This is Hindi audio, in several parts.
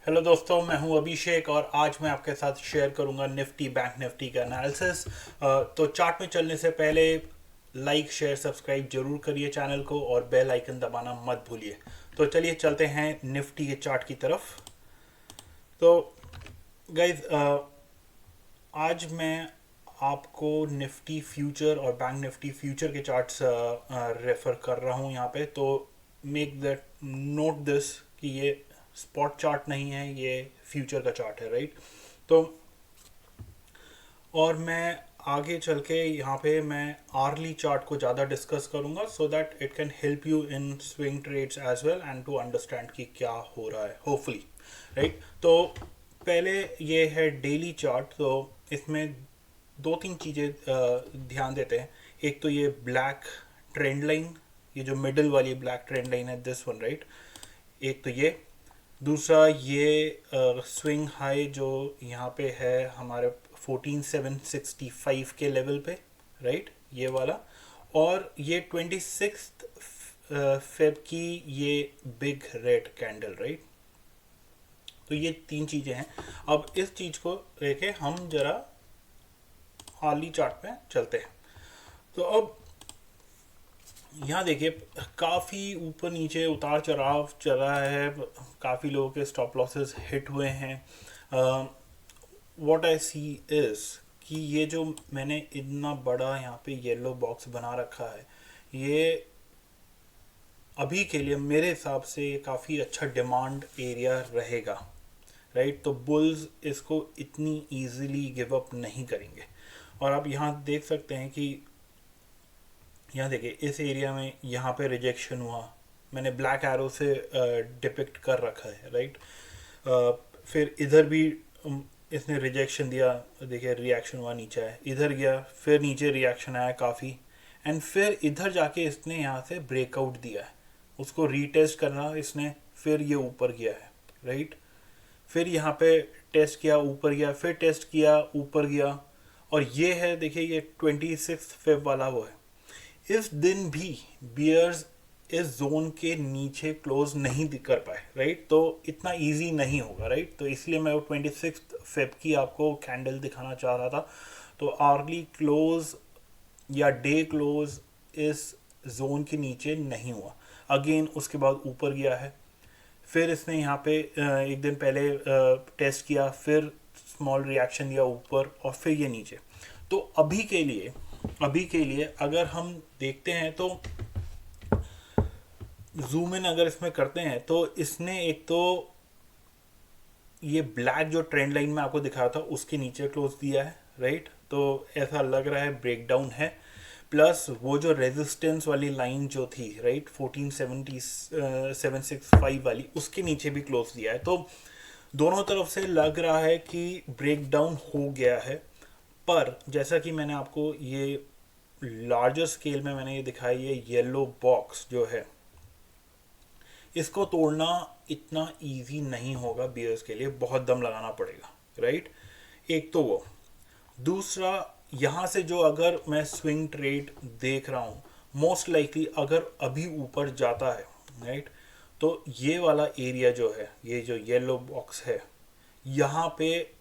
हेलो दोस्तों, मैं हूं अभिषेक और आज मैं आपके साथ शेयर करूंगा निफ्टी बैंक निफ्टी का एनालिसिस। तो चार्ट में चलने से पहले लाइक शेयर सब्सक्राइब जरूर करिए चैनल को और बेल आइकन दबाना मत भूलिए। तो चलिए चलते हैं निफ्टी के चार्ट की तरफ। तो गाइज, आज मैं आपको निफ्टी फ्यूचर और बैंक निफ्टी फ्यूचर के चार्ट्स रेफर कर रहा हूँ यहाँ पे। तो मेक दैट नोट दिस कि ये स्पॉट चार्ट नहीं है, ये फ्यूचर का चार्ट है, राइट। तो और मैं आगे चल के यहाँ पे मैं आर्ली चार्ट को ज़्यादा डिस्कस करूँगा so that it can help you in swing trades as well and to understand कि क्या हो रहा है, होपफुली, राइट। तो पहले ये है डेली चार्ट। तो इसमें दो तीन चीज़ें ध्यान देते हैं। एक तो ये ब्लैक ट्रेंड लाइन, ये जो मिडिल वाली ब्लैक ट्रेंड लाइन है, दिस वन, राइट। एक तो ये, दूसरा ये स्विंग हाई जो यहाँ पे है हमारे 14765 के लेवल पे, राइट, ये वाला। और ये 26 फेब की ये बिग रेड कैंडल, राइट। तो ये तीन चीज़ें हैं। अब इस चीज़ को लेके हम जरा हाली चार्ट पे चलते हैं। तो अब यहाँ देखिए, काफ़ी ऊपर नीचे उतार चढ़ाव चला है। काफ़ी लोगों के स्टॉप लॉसेस हिट हुए हैं। व्हाट आई सी इज़ कि ये जो मैंने इतना बड़ा यहाँ पे येलो बॉक्स बना रखा है, ये अभी के लिए मेरे हिसाब से काफ़ी अच्छा डिमांड एरिया रहेगा, राइट। तो बुल्स इसको इतनी इजीली गिव अप नहीं करेंगे। और आप यहाँ देख सकते हैं कि यहाँ देखिए, इस एरिया में यहाँ पे रिजेक्शन हुआ। मैंने ब्लैक एरो से डिपिक्ट कर रखा है, राइट। फिर इधर भी इसने रिजेक्शन दिया। देखिए रिएक्शन हुआ, नीचे आया, इधर गया, फिर नीचे रिएक्शन आया काफ़ी, एंड फिर इधर जाके इसने यहाँ से ब्रेकआउट दिया है। उसको रीटेस्ट करना इसने, फिर ये ऊपर गया है, राइट। फिर यहाँ पे टेस्ट किया, ऊपर गया, फिर टेस्ट किया, ऊपर गया। और ये है, देखिए, ये 26 फेब वाला वो है। इस दिन भी बियर्स इस जोन के नीचे क्लोज नहीं कर पाए, राइट। तो इतना इजी नहीं होगा, राइट। तो इसलिए मैं वो 26 फेब की आपको कैंडल दिखाना चाह रहा था। तो आर्ली क्लोज या डे क्लोज इस जोन के नीचे नहीं हुआ। अगेन उसके बाद ऊपर गया है। फिर इसने यहाँ पे एक दिन पहले टेस्ट किया, फिर स्मॉल रिएक्शन दिया ऊपर, और फिर ये नीचे। तो अभी के लिए अगर हम देखते हैं तो जूम इन अगर इसमें करते हैं तो इसने एक तो ये ब्लैक जो ट्रेंड लाइन में आपको दिखा था उसके नीचे क्लोज दिया है, राइट। तो ऐसा लग रहा है ब्रेकडाउन है। प्लस वो जो रेजिस्टेंस वाली लाइन जो थी, राइट, 14765 वाली, उसके नीचे भी क्लोज दिया है। तो दोनों तरफ से लग रहा है कि ब्रेकडाउन हो गया है। पर जैसा कि मैंने आपको ये लार्जर स्केल में मैंने ये दिखाया, ये येलो बॉक्स जो है, इसको तोड़ना इतना इजी नहीं होगा बियर्स के लिए, बहुत दम लगाना पड़ेगा, राइट। एक तो वो, दूसरा यहाँ से जो अगर मैं स्विंग ट्रेड देख रहा हूँ, मोस्ट लाइकली अगर अभी ऊपर जाता है, राइट, तो ये वाला एरिया जो है, ये जो येलो बॉक्स है, यहाँ पे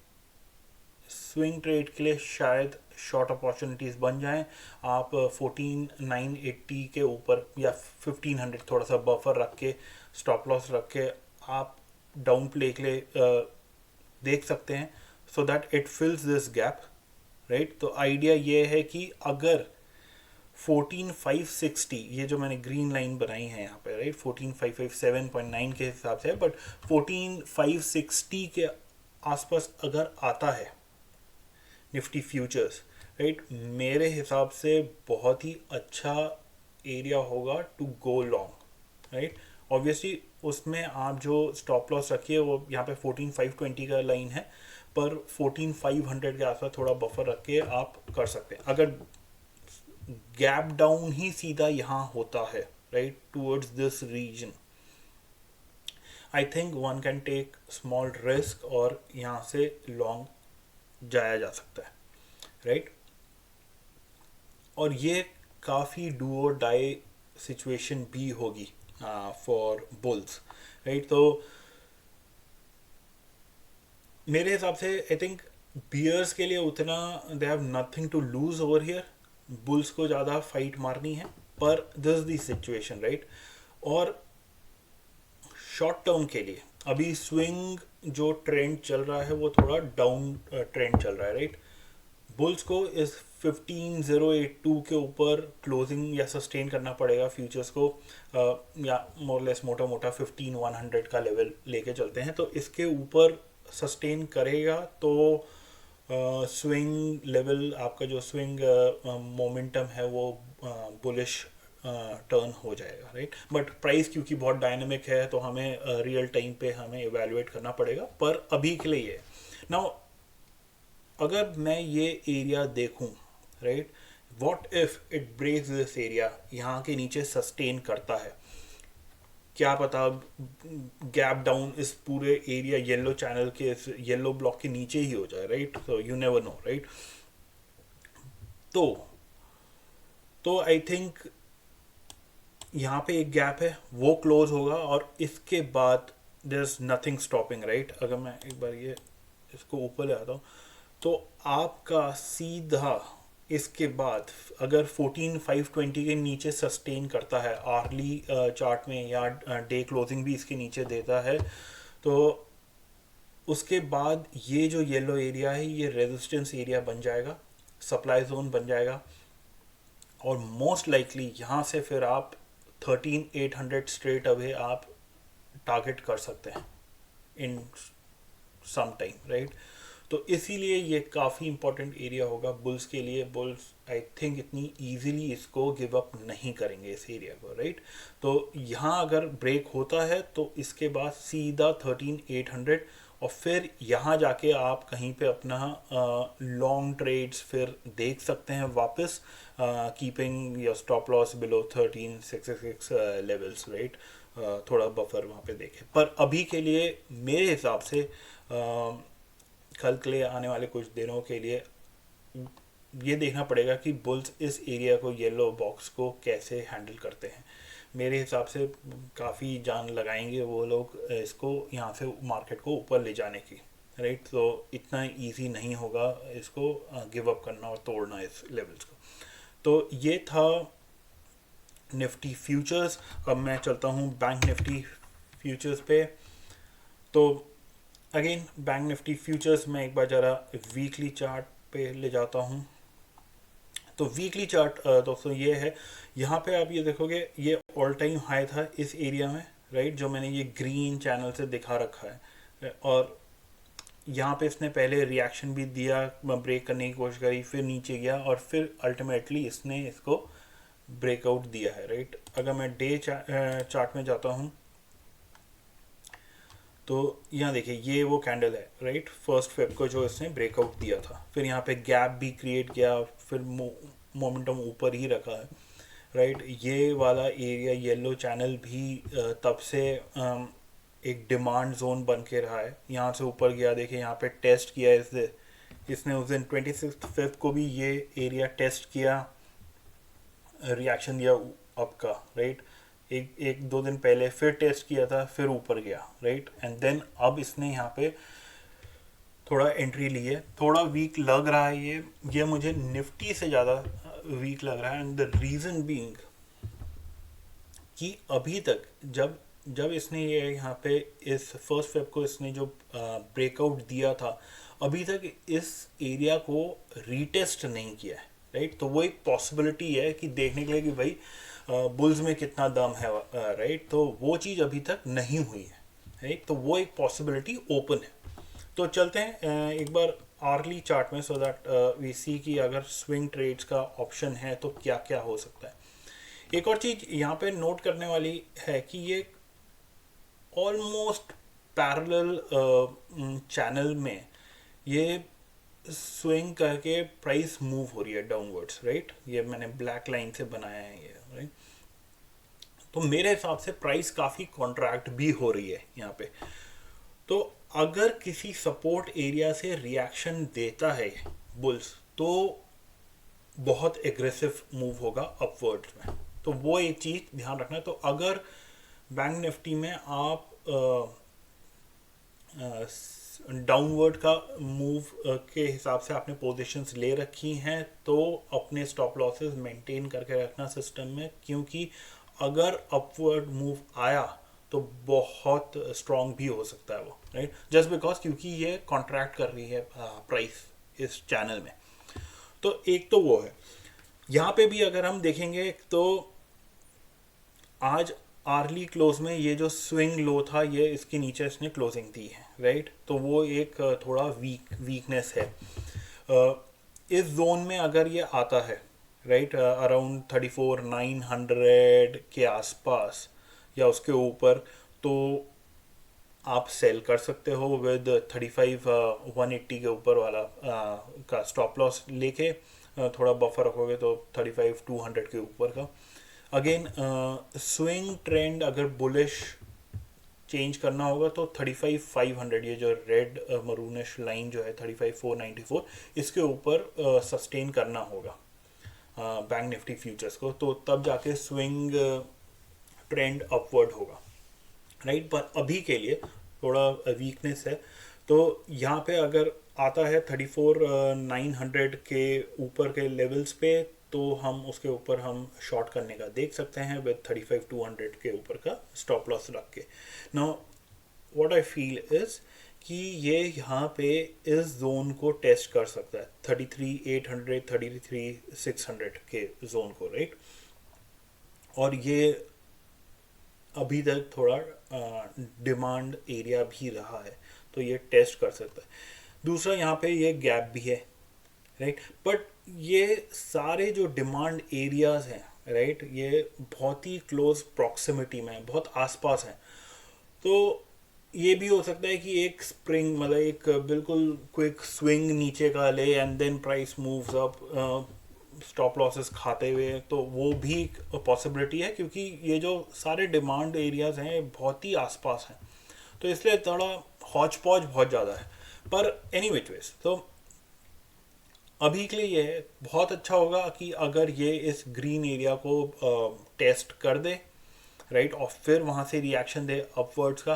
स्विंग ट्रेड के लिए शायद शॉर्ट अपॉर्चुनिटीज़ बन जाएं। आप 14980 के ऊपर या 1500 थोड़ा सा बफर रख के, स्टॉप लॉस रख के आप डाउन प्ले के लिए देख सकते हैं, so that it fills this gap, right. तो आइडिया ये है कि अगर 14560, ये जो मैंने ग्रीन लाइन बनाई है यहाँ पे, राइट, 14557.9 के हिसाब से, बट 14560 के आसपास अगर आता है निफ्टी फ्यूचर्स, राइट, मेरे हिसाब से बहुत ही अच्छा एरिया होगा to go long, right. Obviously उसमें आप जो स्टॉप लॉस रखिए वो यहाँ पे 14520 का लाइन है, पर 14500 के आसपास थोड़ा बफर रख के आप कर सकते हैं। अगर गैप डाउन ही सीधा यहाँ होता है, right, towards this region, I think one can take small risk और यहाँ से लॉन्ग जाया जा सकता है, राइट। और ये काफ़ी डू और डाई सिचुएशन भी होगी फॉर बुल्स, राइट। तो मेरे हिसाब से आई थिंक बियर्स के लिए उतना they have nothing to lose over here, bulls को ज़्यादा फाइट मारनी है, पर this is the situation right. और शॉर्ट टर्म के लिए अभी स्विंग जो ट्रेंड चल रहा है वो थोड़ा डाउन ट्रेंड चल रहा है राइट। बुल्स को इस 15082 के ऊपर क्लोजिंग या सस्टेन करना पड़ेगा फ्यूचर्स को, या मोरलेस मोटा मोटा 15100 का लेवल लेके चलते हैं, तो इसके ऊपर सस्टेन करेगा तो स्विंग लेवल आपका जो स्विंग मोमेंटम है वो बुलिश टर्न हो जाएगा राइट। बट प्राइस क्योंकि बहुत डायनेमिक है तो हमें रियल टाइम पे हमें इवेलुएट करना पड़ेगा, पर अभी के लिए ये नाउ अगर मैं ये एरिया देखूं right, what if it breaks this area, यहाँ के नीचे सस्टेन करता है, क्या पता गैप डाउन इस पूरे एरिया येलो चैनल के इस येलो ब्लॉक के नीचे ही हो जाए राइट, तो यू नेवर नो राइट। तो आई थिंक यहाँ पे एक गैप है वो क्लोज होगा और इसके बाद there is nothing stopping right. अगर मैं एक बार ये इसको ऊपर ले आता हूँ तो आपका सीधा इसके बाद अगर 14520 के नीचे सस्टेन करता है आर्ली चार्ट में, या डे क्लोजिंग भी इसके नीचे देता है, तो उसके बाद ये जो येलो एरिया है ये रेजिस्टेंस एरिया बन जाएगा, सप्लाई जोन बन जाएगा, और मोस्ट लाइकली यहाँ से फिर आप 13800 स्ट्रेट अवे आप टारगेट कर सकते हैं इन सम टाइम राइट। तो इसीलिए ये काफ़ी इंपॉर्टेंट एरिया होगा बुल्स के लिए। बुल्स आई थिंक इतनी इजीली इसको गिव अप नहीं करेंगे इस एरिया को राइट। तो यहाँ अगर ब्रेक होता है तो इसके बाद सीधा 13800, और फिर यहाँ जाके आप कहीं पे अपना लॉन्ग ट्रेड्स फिर देख सकते हैं वापस, keeping your stop loss below 13666 levels right. थोड़ा बफर वहाँ पे देखें, पर अभी के लिए मेरे हिसाब से कल के लिए आने वाले कुछ दिनों के लिए ये देखना पड़ेगा कि बुल्स इस एरिया को येलो बॉक्स को कैसे हैंडल करते हैं। मेरे हिसाब से काफ़ी जान लगाएंगे वो लोग इसको यहाँ से मार्केट को ऊपर ले जाने की राइट। तो इतना इजी नहीं होगा इसको गिव अप करना और तोड़ना इस लेवल्स को। तो ये था निफ्टी फ्यूचर्स। अब मैं चलता हूँ बैंक निफ्टी फ्यूचर्स पे। तो अगेन बैंक निफ्टी फ्यूचर्स में एक बार ज़रा वीकली चार्ट पे ले जाता हूँ। तो वीकली चार्ट दोस्तों ये है, यहाँ पे आप ये देखोगे ये ऑल टाइम हाई था इस एरिया में राइट, जो मैंने ये ग्रीन चैनल से दिखा रखा है, और यहाँ पे इसने पहले रिएक्शन भी दिया, ब्रेक करने की कोशिश करी, फिर नीचे गया और फिर अल्टीमेटली इसने इसको ब्रेकआउट दिया है राइट। अगर मैं डे चार्ट में जाता हूँ तो यहाँ देखिए ये वो कैंडल है राइट, 1 फेब को जो इसने ब्रेकआउट दिया था, फिर यहाँ पे गैप भी क्रिएट किया, फिर मोमेंटम ऊपर ही रखा है राइट। ये वाला एरिया येलो चैनल भी तब से एक डिमांड जोन बन के रहा है। यहाँ से ऊपर गया, देखिए यहाँ पे टेस्ट किया इसने उस दिन 26 फेब को भी ये एरिया टेस्ट किया, रिएक्शन दिया अप का राइट। एक दो दिन पहले फिर टेस्ट किया था, फिर ऊपर गया राइट, एंड देन अब इसने यहाँ पे थोड़ा एंट्री ली है। थोड़ा वीक लग रहा है ये मुझे निफ्टी से ज़्यादा वीक लग रहा है, एंड द रीज़न बीइंग कि अभी तक जब इसने ये यहाँ पे इस 1 फेब को इसने जो ब्रेकआउट दिया था, अभी तक इस एरिया को रीटेस्ट नहीं किया है राइट। तो वो एक पॉसिबिलिटी है कि देखने के लिए कि भाई बुल्स में कितना दम है राइट, तो वो चीज़ अभी तक नहीं हुई है राइट। तो वो एक पॉसिबिलिटी ओपन है। तो चलते हैं एक बार आर्ली चार्ट में, सो दैट वी सी कि अगर स्विंग ट्रेड्स का ऑप्शन है तो क्या क्या हो सकता है। एक और चीज़ यहाँ पे नोट करने वाली है कि ये ऑलमोस्ट पैरेलल चैनल में ये स्विंग करके प्राइस मूव हो रही है डाउनवर्ड्स राइट। ये मैंने ब्लैक लाइन से बनाया है ये राइट। तो मेरे हिसाब से प्राइस काफ़ी कॉन्ट्रैक्ट भी हो रही है यहाँ पे। तो अगर किसी सपोर्ट एरिया से रिएक्शन देता है बुल्स तो बहुत एग्रेसिव मूव होगा अपवर्ड्स में, तो वो एक चीज़ ध्यान रखना है। तो अगर बैंक निफ्टी में आप डाउनवर्ड का मूव के हिसाब से आपने पोजीशंस ले रखी हैं तो अपने स्टॉप लॉसेस मेंटेन करके रखना सिस्टम में, क्योंकि अगर अपवर्ड मूव आया तो बहुत स्ट्रांग भी हो सकता है वो, राइट, जस्ट बिकॉज क्योंकि ये कॉन्ट्रैक्ट कर रही है प्राइस इस चैनल में। तो एक तो वो है। यहाँ पे भी अगर हम देखेंगे तो आज आर्ली क्लोज में ये जो स्विंग लो था ये इसके नीचे इसने क्लोजिंग दी है, राइट, तो वो एक थोड़ा वीकनेस है। इस जोन में अगर ये आता है, राइट, अराउंड 34,900 के आसपास या उसके ऊपर, तो आप सेल कर सकते हो विद 35,180 के ऊपर वाला का स्टॉप लॉस लेके, थोड़ा बफर रखोगे तो 35,200 के ऊपर का। अगेन स्विंग ट्रेंड अगर बुलिश चेंज करना होगा तो 35,500, ये जो रेड मरूनिश लाइन जो है 35,494, इसके ऊपर सस्टेन करना होगा बैंक निफ्टी फ्यूचर्स को, तो तब जाके स्विंग ट्रेंड अपवर्ड होगा, राइट। पर अभी के लिए थोड़ा वीकनेस है। तो यहाँ पे अगर आता है 34,900 के ऊपर के लेवल्स पे, तो हम उसके ऊपर हम शॉर्ट करने का देख सकते हैं विद 35,200 के ऊपर का स्टॉप लॉस रख के। Now what I feel is कि ये यहाँ पे इस जोन को टेस्ट कर सकता है, 33,800 33,600 के जोन को, राइट। और ये अभी तक थोड़ा डिमांड एरिया भी रहा है, तो ये टेस्ट कर सकता है। दूसरा यहाँ पे ये गैप भी है, राइट, बट ये सारे जो डिमांड एरियाज हैं, राइट, ये बहुत ही क्लोज प्रॉक्सिमिटी में है, बहुत आसपास हैं। तो ये भी हो सकता है कि एक स्प्रिंग, मतलब एक बिल्कुल क्विक स्विंग नीचे का ले and then price moves up stop losses खाते हुए, तो वो भी एक पॉसिबिलिटी है, क्योंकि ये जो सारे डिमांड एरियाज हैं बहुत ही आसपास हैं, तो इसलिए थोड़ा हौच पौच बहुत ज़्यादा है। पर एनी विच वेज, तो अभी के लिए ये बहुत अच्छा होगा कि अगर ये इस ग्रीन एरिया को टेस्ट कर दे, राइट, और फिर वहाँ से रिएक्शन दे अपवर्ड्स का।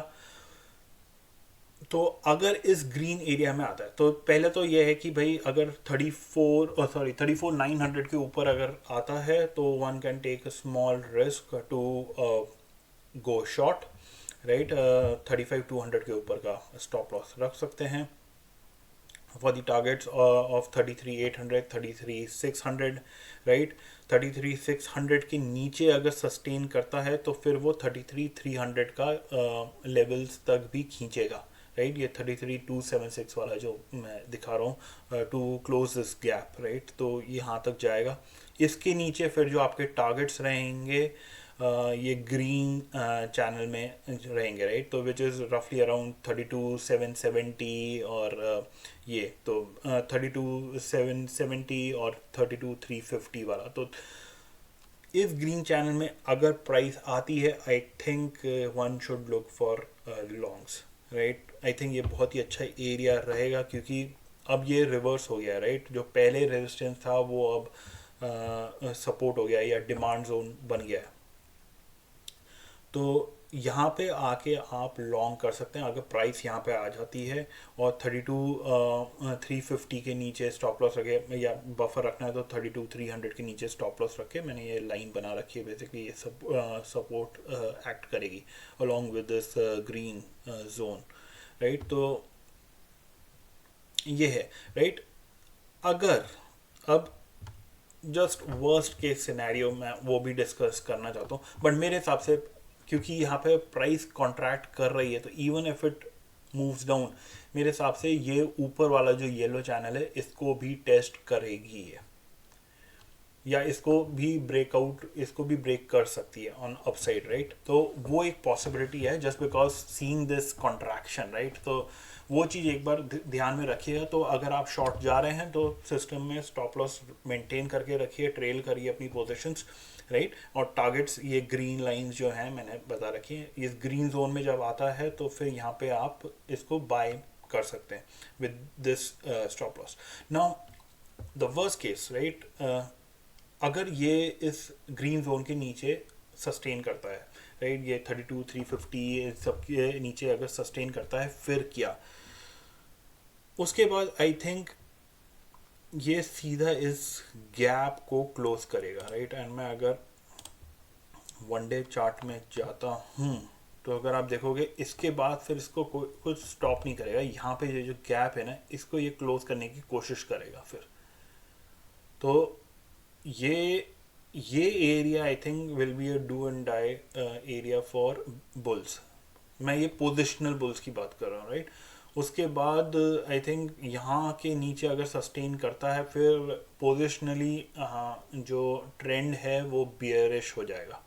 तो अगर इस ग्रीन एरिया में आता है तो पहले तो ये है कि भाई अगर 34,900 के ऊपर अगर आता है तो one can take a small risk to go short, right, 35,200 के ऊपर का स्टॉप लॉस रख सकते हैं for the targets of 33,800 33,600, right. 33,600 के नीचे अगर सस्टेन करता है तो फिर वो 33,300 का लेवल्स तक भी खींचेगा, राइट। ये 33,276 वाला जो मैं दिखा रहा हूँ, to close this gap, right, तो यहाँ तक जाएगा। इसके नीचे फिर जो आपके टारगेट्स रहेंगे ये ग्रीन चैनल में रहेंगे, राइट, तो विच इज़ रफली अराउंड 32,770 और ये तो 32,770 और 32,350 वाला। तो इस ग्रीन चैनल में अगर प्राइस आती है, आई think one should look for longs, right. I think ये बहुत ही अच्छा एरिया रहेगा, क्योंकि अब ये रिवर्स हो गया, राइट, जो पहले रेजिस्टेंस था वो अब सपोर्ट हो गया या डिमांड जोन बन गया है। तो यहाँ पे आके आप लॉन्ग कर सकते हैं अगर प्राइस यहाँ पे आ जाती है, और 32,350 के नीचे स्टॉप लॉस रखे या बफर रखना है तो 32,300 के नीचे स्टॉप लॉस रखे। मैंने ये लाइन बना रखी है, बेसिकली ये सपोर्ट एक्ट करेगी along with this green zone, right. तो ये है, राइट। अगर अब जस्ट वर्स्ट केस सिनेरियो में वो भी डिस्कस करना चाहता हूँ, बट मेरे हिसाब से क्योंकि यहाँ पे प्राइस कॉन्ट्रैक्ट कर रही है तो even if it moves down, मेरे हिसाब से ये ऊपर वाला जो येलो चैनल है इसको भी टेस्ट करेगी है, या इसको भी ब्रेकआउट, इसको भी ब्रेक कर सकती है ऑन अपसाइड, राइट। तो वो एक पॉसिबिलिटी है just because seeing this contraction, right. तो वो चीज़ एक बार ध्यान में रखिएगा। तो अगर आप शॉर्ट जा रहे हैं तो सिस्टम में स्टॉप लॉस मेंटेन करके रखिए, ट्रेल करिए अपनी पोजीशंस, राइट। और टारगेट्स ये ग्रीन लाइंस जो हैं मैंने बता रखी है, इस ग्रीन जोन में जब आता है तो फिर यहाँ पे आप इसको बाय कर सकते हैं with this stop loss. Now the worst case, right, अगर ये इस ग्रीन जोन के नीचे सस्टेन करता है, राइट, ये 32,350 सब के नीचे अगर सस्टेन करता है, फिर क्या? उसके बाद आई थिंक ये सीधा इस गैप को क्लोज करेगा, राइट। एंड मैं अगर वन डे चार्ट में जाता हूँ तो अगर आप देखोगे इसके बाद फिर इसको कुछ स्टॉप नहीं करेगा, यहाँ पे ये जो गैप है ना इसको ये क्लोज करने की कोशिश करेगा फिर। तो ये ये area I think will be a do and die area for bulls. मैं ये पोजिशनल बुल्स की बात कर रहा हूँ, राइट। उसके बाद आई थिंक यहाँ के नीचे अगर सस्टेन करता है फिर पोजिशनली जो ट्रेंड है वो बियरिश हो जाएगा,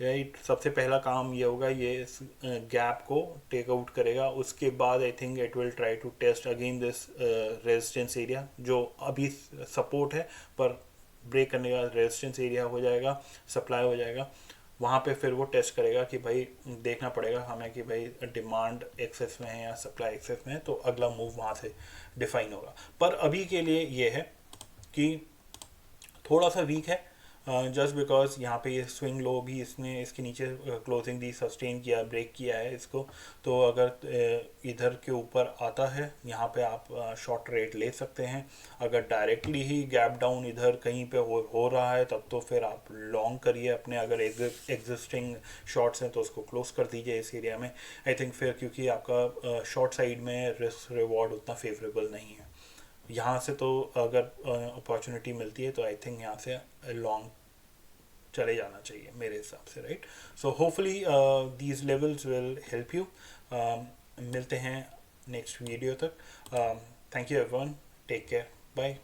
राइट। सबसे पहला काम ये होगा, ये इस गैप को टेक आउट करेगा। उसके बाद I think it will try to test again this resistance area जो अभी सपोर्ट है, पर ब्रेक करने का रेजिस्टेंस एरिया हो जाएगा, सप्लाई हो जाएगा। वहाँ पे फिर वो टेस्ट करेगा कि भाई देखना पड़ेगा हमें कि भाई डिमांड एक्सेस में है या सप्लाई एक्सेस में है, तो अगला मूव वहाँ से डिफाइन होगा। पर अभी के लिए ये है कि थोड़ा सा वीक है, जस्ट बिकॉज यहाँ पे ये स्विंग लो भी इसने इसके नीचे क्लोजिंग दी, सस्टेन किया, ब्रेक किया है इसको। तो अगर इधर के ऊपर आता है यहाँ पे आप शॉर्ट रेट ले सकते हैं। अगर डायरेक्टली ही गैप डाउन इधर कहीं पे हो रहा है तब तो फिर आप लॉन्ग करिए अपने, अगर एग्जिस्टिंग शॉर्ट्स हैं तो उसको क्लोज कर दीजिए इस एरिया में। आई थिंक फिर क्योंकि आपका शॉर्ट साइड में रिस्क रिवॉर्ड उतना फेवरेबल नहीं है यहाँ से, तो अगर अपॉर्चुनिटी मिलती है तो आई थिंक यहाँ से लॉन्ग चले जाना चाहिए मेरे हिसाब से, right. So hopefully these levels will help you. मिलते हैं नेक्स्ट वीडियो तक। Thank you everyone, take care, bye.